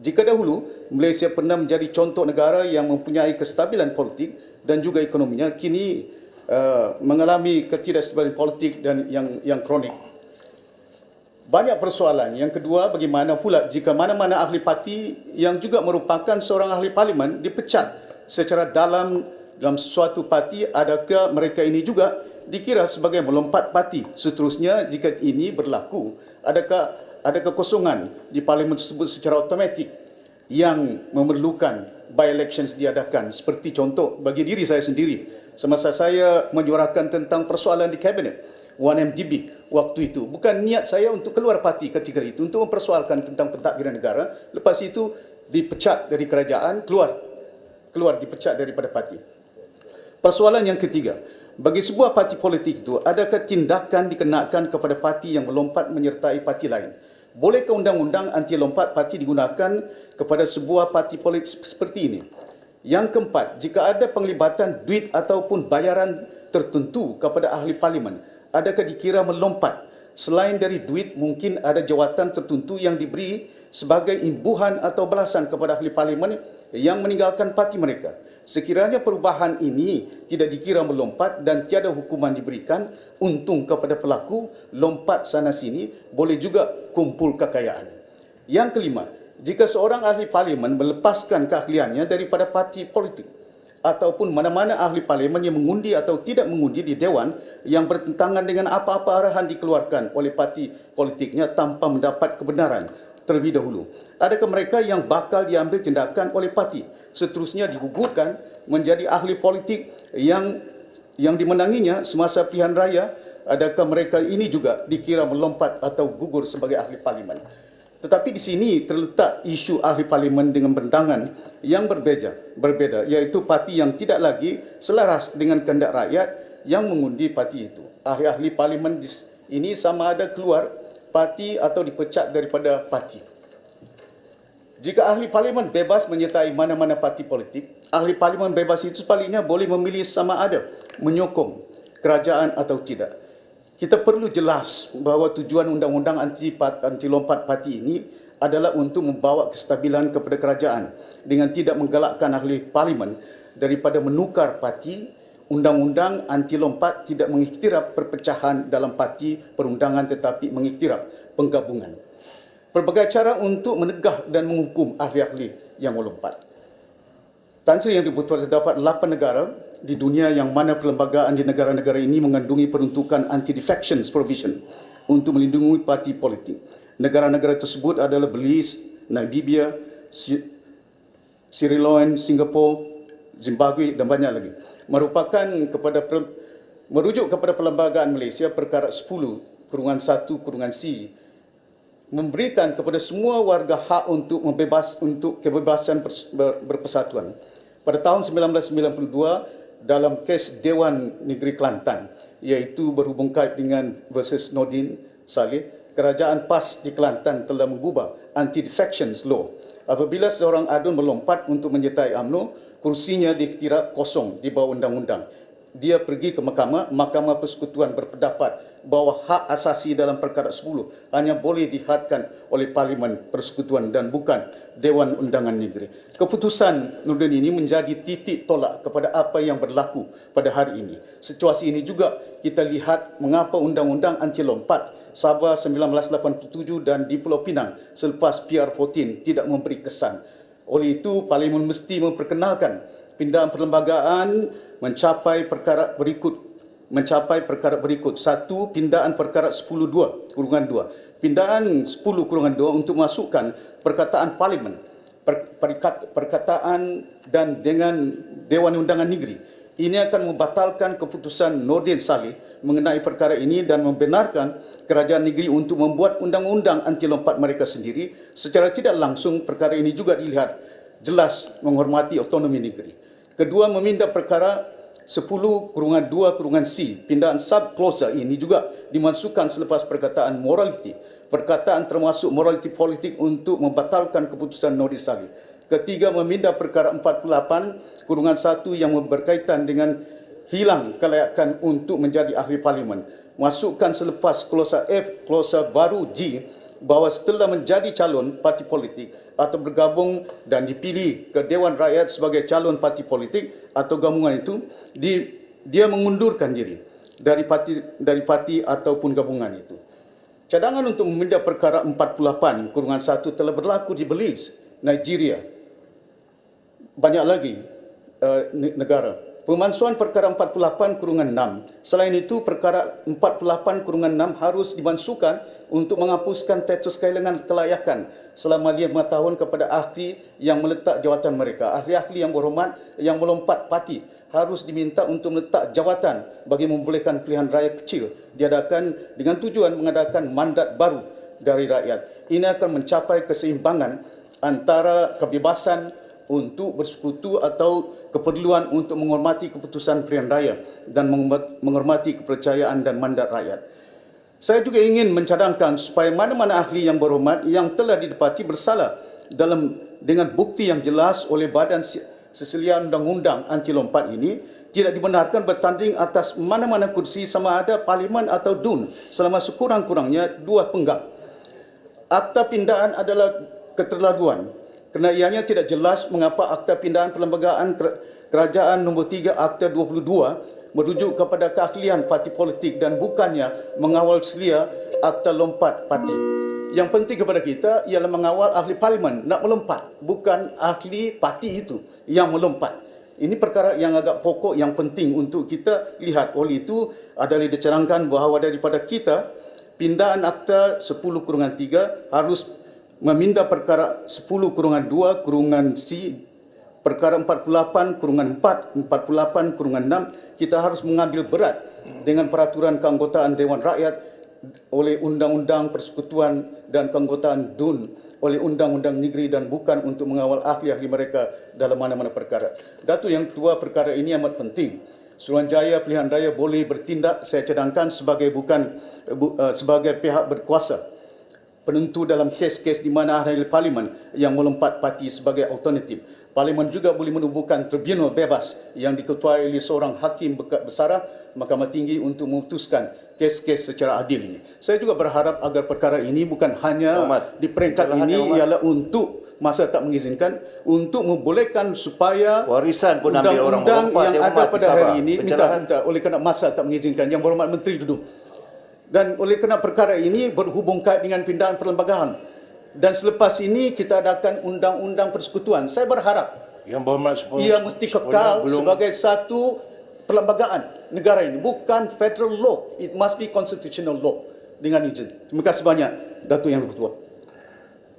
Jika dahulu Malaysia pernah menjadi contoh negara yang mempunyai kestabilan politik dan juga ekonominya, kini mengalami ketidakstabilan politik dan yang kronik. Banyak persoalan. Yang kedua, bagaimana pula jika mana-mana ahli parti yang juga merupakan seorang ahli parlimen dipecat secara dalam suatu parti, adakah mereka ini juga dikira sebagai melompat parti? Seterusnya, jika ini berlaku, adakah ada kekosongan di parlimen tersebut secara automatik yang memerlukan by-elections diadakan? Seperti contoh bagi diri saya sendiri, semasa saya menyuarakan tentang persoalan di kabinet 1MDB waktu itu, bukan niat saya untuk keluar parti ketika itu untuk mempersoalkan tentang pentadbiran negara, lepas itu dipecat dari kerajaan, keluar dipecat daripada parti. Persoalan yang ketiga, bagi sebuah parti politik itu, adakah tindakan dikenakan kepada parti yang melompat menyertai parti lain? Bolehkah undang-undang anti lompat parti digunakan kepada sebuah parti politik seperti ini? Yang keempat, jika ada penglibatan duit ataupun bayaran tertentu kepada ahli parlimen, adakah dikira melompat? Selain dari duit, mungkin ada jawatan tertentu yang diberi sebagai imbuhan atau balasan kepada ahli parlimen yang meninggalkan parti mereka. Sekiranya perubahan ini tidak dikira melompat dan tiada hukuman diberikan, untung kepada pelaku, lompat sana sini, boleh juga kumpul kekayaan. Yang kelima, jika seorang ahli parlimen melepaskan keahliannya daripada parti politik, ataupun mana-mana ahli parlimen yang mengundi atau tidak mengundi di Dewan yang bertentangan dengan apa-apa arahan dikeluarkan oleh parti politiknya tanpa mendapat kebenaran terlebih dahulu, adakah mereka yang bakal diambil tindakan oleh parti, seterusnya digugurkan menjadi ahli politik yang dimenanginya semasa pilihan raya? Adakah mereka ini juga dikira melompat atau gugur sebagai ahli parlimen? Tetapi di sini terletak isu ahli parlimen dengan bentangan yang berbeda, iaitu parti yang tidak lagi selaras dengan kehendak rakyat yang mengundi parti itu. Ahli-ahli parlimen ini sama ada keluar parti atau dipecat daripada parti. Jika ahli parlimen bebas menyertai mana-mana parti politik, ahli parlimen bebas itu sebaliknya boleh memilih sama ada menyokong kerajaan atau tidak. Kita perlu jelas bahawa tujuan undang-undang anti lompat parti ini adalah untuk membawa kestabilan kepada kerajaan dengan tidak menggalakkan ahli parlimen daripada menukar parti. Undang-undang anti lompat tidak mengiktiraf perpecahan dalam parti perundangan tetapi mengiktiraf penggabungan. Pelbagai cara untuk menegah dan menghukum ahli-ahli yang melompat. Tan Sri yang dibutuhkan, terdapat 8 negara di dunia yang mana perlembagaan di negara-negara ini mengandungi peruntukan anti-defections provision untuk melindungi parti politik. Negara-negara tersebut adalah Belize, Namibia, Sierra Leone, Singapura, Zimbabwe dan banyak lagi. Merujuk kepada Perlembagaan Malaysia perkara 10/1/C memberikan kepada semua warga hak untuk kebebasan berpersatuan. Pada tahun 1992 dalam kes Dewan Negeri Kelantan, iaitu berhubung kait dengan versus Nordin Saleh, Kerajaan PAS di Kelantan telah mengubah Anti-Defections Law. Apabila seorang adun melompat untuk menyertai UMNO, kursinya diiktiraf kosong di bawah undang-undang. Dia pergi ke Mahkamah Persekutuan berpendapat bahawa hak asasi dalam perkara 10 hanya boleh dihadkan oleh Parlimen Persekutuan dan bukan Dewan Undangan Negeri. Keputusan Nordin ini menjadi titik tolak kepada apa yang berlaku pada hari ini. Situasi ini juga kita lihat mengapa Undang-Undang Anti Lompat Sabah 1987 dan di Pulau Pinang selepas PR14 tidak memberi kesan. Oleh itu, Parlimen mesti memperkenalkan pindahan perlembagaan mencapai perkara berikut. Satu, pindahan perkara 10(2)(2). Pindahan 10(2) untuk masukkan perkataan Parlimen, perkataan dan dengan Dewan Undangan Negeri. Ini akan membatalkan keputusan Nordin Saleh mengenai perkara ini dan membenarkan kerajaan negeri untuk membuat undang-undang anti lompat mereka sendiri. Secara tidak langsung, perkara ini juga dilihat jelas menghormati otonomi negeri. Kedua, memindah perkara 10(2)(C). Pindahan sub-clause ini juga dimasukkan selepas perkataan morality. Perkataan termasuk morality politik untuk membatalkan keputusan Nordin Saleh. Ketiga, memindah perkara 48(1) yang berkaitan dengan hilang kelayakan untuk menjadi ahli parlimen. Masukkan selepas klausa F, klausa baru G bahawa setelah menjadi calon parti politik atau bergabung dan dipilih ke Dewan Rakyat sebagai calon parti politik atau gabungan itu, dia mengundurkan diri dari parti ataupun gabungan itu. Cadangan untuk memindah perkara 48/1 telah berlaku di Belize, Nigeria, banyak lagi negara. Pemalsuan perkara 48/6. Selain itu, perkara 48/6 harus dimansuhkan untuk menghapuskan status kehilangan kelayakan selama 5 tahun kepada ahli yang meletak jawatan mereka. Ahli-ahli yang berhormat yang melompat parti harus diminta untuk meletak jawatan bagi membolehkan pilihan raya kecil diadakan dengan tujuan mengadakan mandat baru dari rakyat. Ini akan mencapai keseimbangan antara kebebasan untuk bersekutu atau keperluan untuk menghormati keputusan pilihan raya dan menghormati kepercayaan dan mandat rakyat. Saya juga ingin mencadangkan supaya mana-mana ahli yang berhormat yang telah didapati bersalah dengan bukti yang jelas oleh Badan Seselian Undang-Undang Anti Lompat ini tidak dibenarkan bertanding atas mana-mana kursi sama ada Parlimen atau DUN selama sekurang-kurangnya 2 penggal. Akta pindahan adalah keterlaluan kerana ianya tidak jelas mengapa Akta Pindahan Perlembagaan Kerajaan nombor 3 Akta 22 merujuk kepada keahlian parti politik dan bukannya mengawal selia Akta Lompat Parti. Yang penting kepada kita ialah mengawal ahli parlimen nak melompat, bukan ahli parti itu yang melompat. Ini perkara yang agak pokok yang penting untuk kita lihat. Oleh itu adalah dicanangkan bahawa daripada kita pindahan Akta 10/3 harus memindah perkara 10/2/C, perkara 48/4, 48/6. Kita harus mengambil berat dengan peraturan keanggotaan Dewan Rakyat oleh Undang-Undang Persekutuan dan keanggotaan DUN oleh Undang-Undang Negeri dan bukan untuk mengawal ahli-ahli mereka dalam mana-mana perkara. Datuk Yang Tua, perkara ini amat penting. Suruhanjaya Pilihan Raya boleh bertindak, saya cadangkan, sebagai pihak berkuasa penentu dalam kes-kes di mana ahli parlimen yang melompat parti sebagai alternatif. Parlimen juga boleh menubuhkan tribunal bebas yang diketuai oleh seorang hakim bersarah Mahkamah Tinggi untuk memutuskan kes-kes secara adil ini. Saya juga berharap agar perkara ini bukan hanya di peringkat ini ialah untuk masa tak mengizinkan, untuk membolehkan supaya warisan pun ambil orang undang-undang yang ada pada hari ini minta oleh kerana masa tak mengizinkan. Yang Berhormat Menteri duduk. Dan oleh kerana perkara ini berhubung kait dengan pindahan perlembagaan. Dan selepas ini kita adakan undang-undang persekutuan. Saya berharap Yang Berhormat ia mesti kekal sebagai satu perlembagaan negara ini, bukan federal law. It must be constitutional law dengan izin. Terima kasih banyak, Datuk Yang Bertuah.